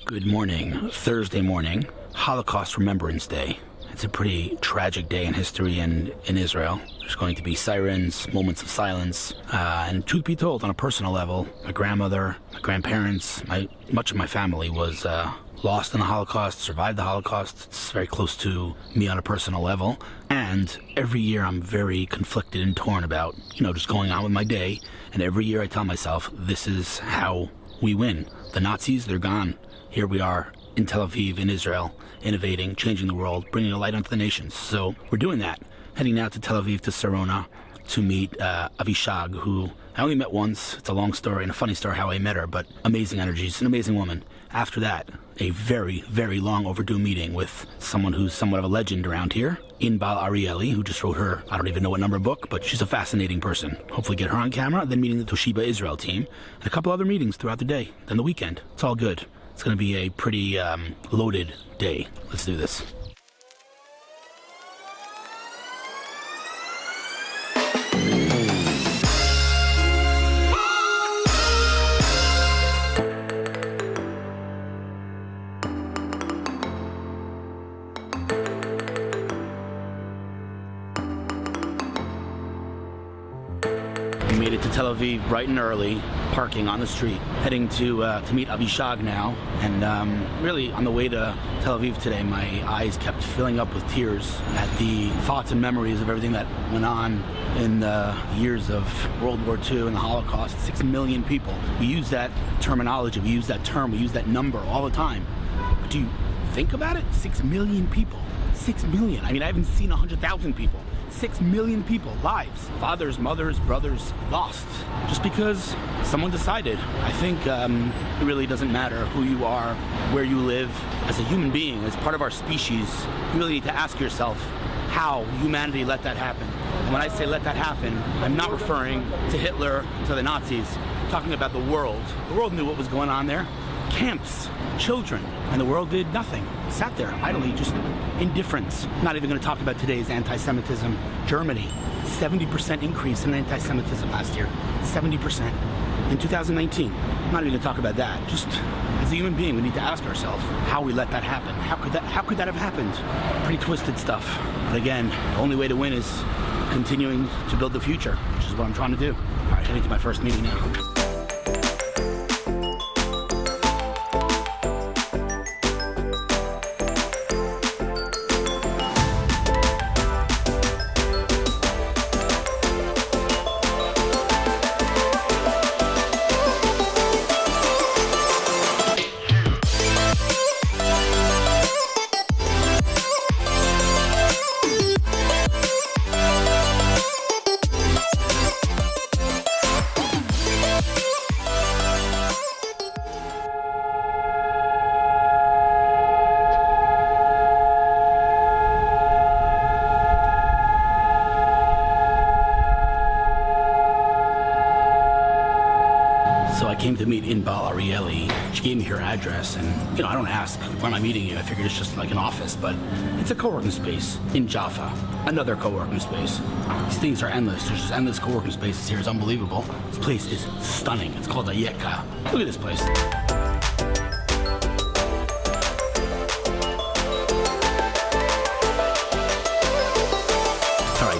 Good morning. Thursday morning, Holocaust Remembrance Day. It's a pretty tragic day in history in Israel. There's going to be sirens, moments of silence, and truth be told, on a personal level, my grandmother, my grandparents, much of my family was lost in the Holocaust, survived the Holocaust. It's very close to me on a personal level. And every year I'm very conflicted and torn about, just going on with my day. And every year I tell myself, this is how we win. The Nazis, they're gone. Here we are in Tel Aviv, in Israel, innovating, changing the world, bringing a light onto the nations. So we're doing that. Heading now to Tel Aviv, to Sarona, to meet Avishag, who I only met once. It's a long story and a funny story how I met her, but amazing energy. She's an amazing woman. After that, a very, very long overdue meeting with someone who's somewhat of a legend around here, Inbal Arieli, who just wrote her, I don't even know what number book, but she's a fascinating person. Hopefully get her on camera, then meeting the Toshiba Israel team, and a couple other meetings throughout the day, then the weekend. It's all good. It's going to be a pretty loaded day. Let's do this. We made it to Tel Aviv bright and early, parking on the street, heading to meet Avishag now. And really, on the way to Tel Aviv today, my eyes kept filling up with tears at the thoughts and memories of everything that went on in the years of World War II and the Holocaust. 6 million people. We use that terminology, we use that term, we use that number all the time. But do you think about it? 6 million people. 6 million. I mean, I haven't seen 100,000 people. 6 million people, lives, fathers, mothers, brothers, lost, just because someone decided. I think it really doesn't matter who you are, where you live. As a human being, as part of our species, you really need to ask yourself how humanity let that happen. And when I say let that happen, I'm not referring to Hitler, to the Nazis. I'm talking about the world. The world knew what was going on there. Camps, children, and the world did nothing. Sat there idly, just indifference. Not even going to talk about today's anti-Semitism. Germany, 70% increase in anti-Semitism last year. 70% in 2019. Not even going to talk about that. Just as a human being, we need to ask ourselves how we let that happen. How could that have happened? Pretty twisted stuff. But again, the only way to win is continuing to build the future, which is what I'm trying to do. All right, heading to my first meeting now. So I came to meet Inbal Arieli. She gave me her address, and I don't ask, where am I meeting you? I figured it's just like an office, but it's a co-working space in Jaffa, another co-working space. These things are endless. There's just endless co-working spaces here. It's unbelievable. This place is stunning. It's called Ayeka. Look at this place.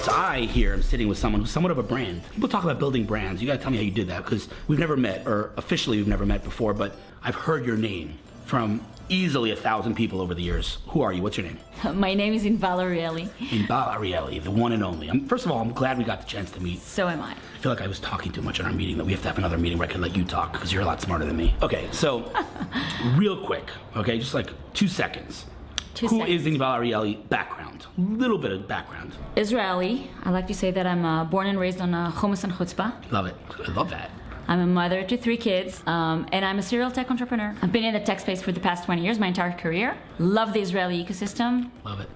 So I here am sitting with someone who's somewhat of a brand. People talk about building brands. You gotta tell me how you did that, because we've never met, or officially we've never met before, but I've heard your name from easily 1,000 people over the years. Who are you? What's your name? My name is Inbal Arieli. Inbal Arieli, the one and only. First of all, I'm glad we got the chance to meet. So am I. I feel like I was talking too much in our meeting, that we have to have another meeting where I can let you talk, because you're a lot smarter than me. Okay, so real quick, okay, just like 2 seconds. Who is Inbal Arieli? Background. Little bit of background. Israeli. I like to say that I'm born and raised on hummus and chutzpah. Love it. I love that. I'm a mother to 3 kids, and I'm a serial tech entrepreneur. I've been in the tech space for the past 20 years, my entire career. Love the Israeli ecosystem. Love it.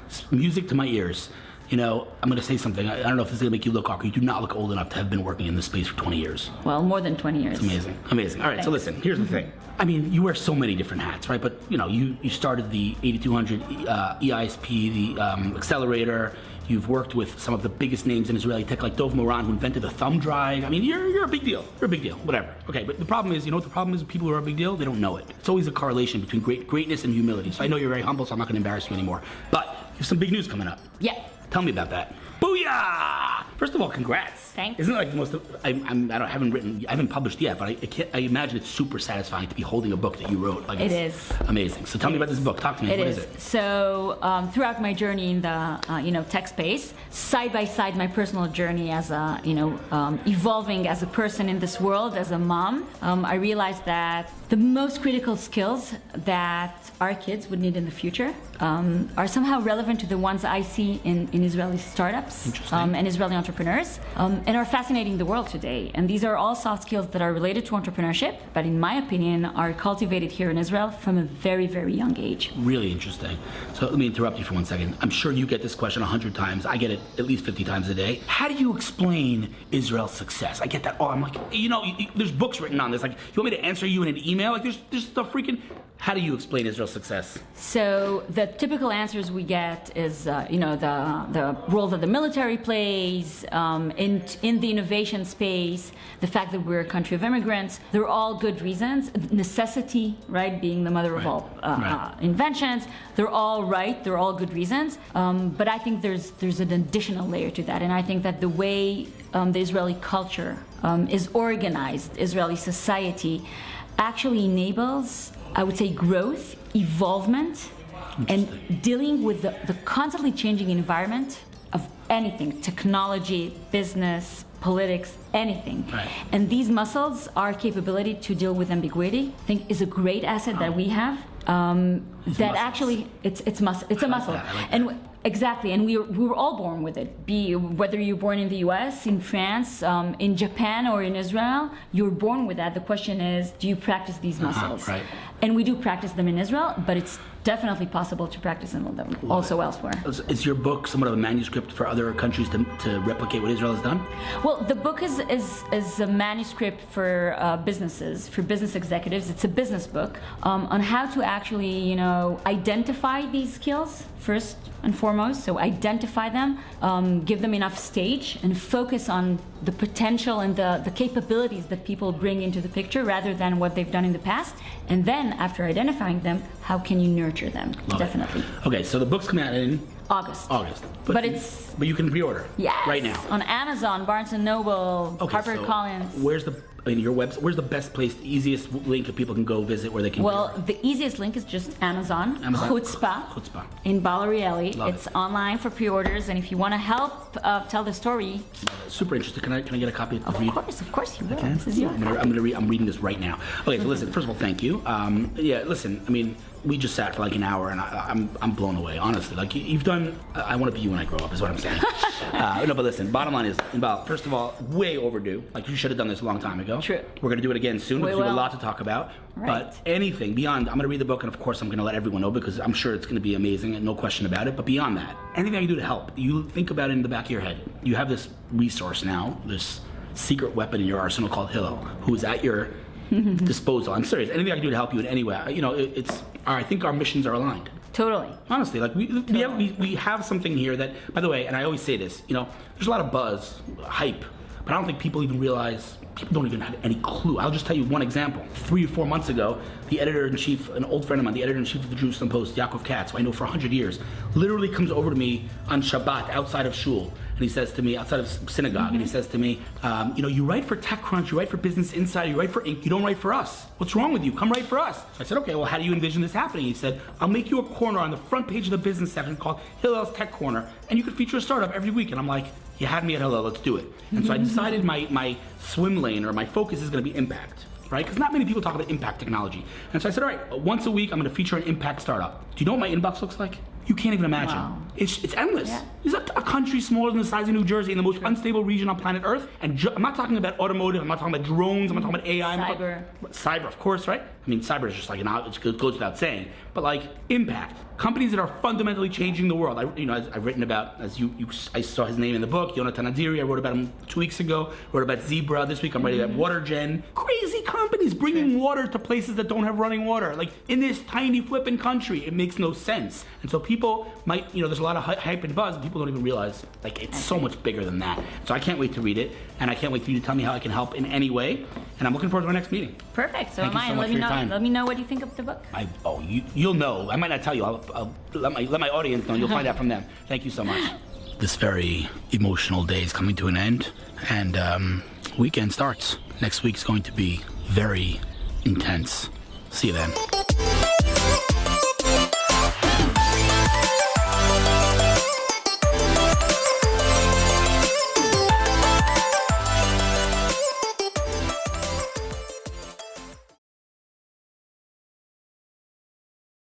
It's music to my ears. I'm going to say something. I don't know if this is going to make you look awkward. You do not look old enough to have been working in this space for 20 years. Well, more than 20 years. It's amazing. Amazing. All right, Thanks. So listen, here's the thing. I mean, you wear so many different hats, right? But, you started the 8200 EISP, the accelerator. You've worked with some of the biggest names in Israeli tech, like Dov Moran, who invented the thumb drive. I mean, you're a big deal. You're a big deal. Whatever. Okay, but the problem is, you know what the problem is with people who are a big deal? They don't know it. It's always a correlation between greatness and humility. So I know you're very humble, so I'm not going to embarrass you anymore. But there's some big news coming up. Yeah. Tell me about that. Booyah! First of all, congrats. Thanks. Isn't it like the most? I haven't published yet, but I imagine it's super satisfying to be holding a book that you wrote. Like, it is amazing. So tell me about this book. Talk to me. What is it? So throughout my journey in the tech space, side by side, my personal journey as a evolving as a person in this world, as a mom, I realized that the most critical skills that our kids would need in the future are somehow relevant to the ones I see in Israeli startups and Israeli entrepreneurs, and are fascinating the world today. And these are all soft skills that are related to entrepreneurship, but in my opinion, are cultivated here in Israel from a very, very young age. Really interesting. So let me interrupt you for 1 second. I'm sure you get this question 100 times. I get it at least 50 times a day. How do you explain Israel's success? I get that. Oh, I'm like, there's books written on this. Like, you want me to answer you in an email? Like, there's the freaking. How do you explain Israel's success? So the typical answers we get is, the role that the military plays in the innovation space, the fact that we're a country of immigrants. They're all good reasons. Necessity, right, being the mother of all inventions. They're all right. They're all good reasons. But I think there's an additional layer to that, and I think that the way the Israeli culture is organized, Israeli society, actually enables, I would say, growth, evolvement, and dealing with the constantly changing environment of anything, technology, business, politics, anything. Right. And these muscles, our capability to deal with ambiguity, I think is a great asset that we have. That actually, it's a muscle. And exactly, and we were all born with it. Whether you're born in the U.S., in France, in Japan, or in Israel, you're born with that. The question is, do you practice these muscles? Right. And we do practice them in Israel, but it's definitely possible to practice them also elsewhere. Is your book somewhat of a manuscript for other countries to replicate what Israel has done? Well, the book is a manuscript for businesses, for business executives. It's a business book on how to actually, identify these skills first and foremost. So identify them, give them enough stage, and focus on the potential and the capabilities that people bring into the picture rather than what they've done in the past. And then after identifying them, how can you nurture them? Love Definitely. It. Okay, so the book's coming out in August. But you can pre-order. Yes. Right now. On Amazon, Barnes & Noble, HarperCollins. Where's your website? Where's the best place, the easiest link that people can go visit where they can? Well, the easiest link is just Amazon. Chutzpah. Inbal Arieli. It's online for pre-orders, and if you want to help tell the story. Super interesting. Can I get a copy of read? Of course you will. This is yours. I'm reading this right now. Okay, so listen. First of all, thank you. Listen. I mean, we just sat for like an hour, and I'm blown away. Honestly, like you've done. I want to be you when I grow up. Is what I'm saying. No, but listen. Bottom line is, Inbal, first of all, way overdue. Like you should have done this a long time ago. True. We're gonna do it again soon because we have a lot to talk about. Right. But anything beyond, I'm gonna read the book, and of course, I'm gonna let everyone know because I'm sure it's gonna be amazing, and no question about it. But beyond that, anything I can do to help, you think about it in the back of your head. You have this resource now, this secret weapon in your arsenal called Hillel, who is at your disposal. I'm serious. Anything I can do to help you in any way, I think our missions are aligned. Totally. Honestly, like we have something here that, by the way, and I always say this, there's a lot of buzz, hype, but I don't think people even realize. People don't even have any clue. I'll just tell you one example. 3 or 4 months ago, the editor-in-chief, an old friend of mine, the editor-in-chief of the Jerusalem Post, Yaakov Katz, who I know for 100 years, literally comes over to me on Shabbat outside of shul, and he says to me, outside of synagogue, and he says to me, you write for TechCrunch, you write for Business Insider, you write for Inc., you don't write for us. What's wrong with you? Come write for us. So I said, okay, well, how do you envision this happening? He said, I'll make you a corner on the front page of the business section called Hillel's Tech Corner, and you could feature a startup every week. And I'm like, you had me at Hillel, let's do it. And so I decided my swim lane or my focus is going to be impact, right? Because not many people talk about impact technology. And so I said, all right, once a week I'm going to feature an impact startup. Do you know what my inbox looks like? You can't even imagine. Wow. It's endless. Yeah. It's a country smaller than the size of New Jersey in the most unstable region on planet Earth. And I'm not talking about automotive, I'm not talking about drones, I'm not talking about AI. Cyber, of course, right? I mean, cyber is just like it goes without saying. But like impact, companies that are fundamentally changing the world. I've written about, I saw his name in the book, Yonatan Adiri. I wrote about him 2 weeks ago. Wrote about Zebra. This week I'm writing about WaterGen. Crazy companies bringing water to places that don't have running water. Like in this tiny flipping country, it makes no sense. And so people might, there's a lot of hype and buzz, and people don't even realize, like, it's so much bigger than that. So I can't wait to read it, and I can't wait for you to tell me how I can help in any way, and I'm looking forward to our next meeting. Perfect. So Thank you so much let for me your know. time. Let me know what you think of the book. You'll know. I might not tell you. I'll let my audience know. You'll find out from them. Thank you so much. This very emotional day is coming to an end, and weekend starts. Next week is going to be very intense. See you then.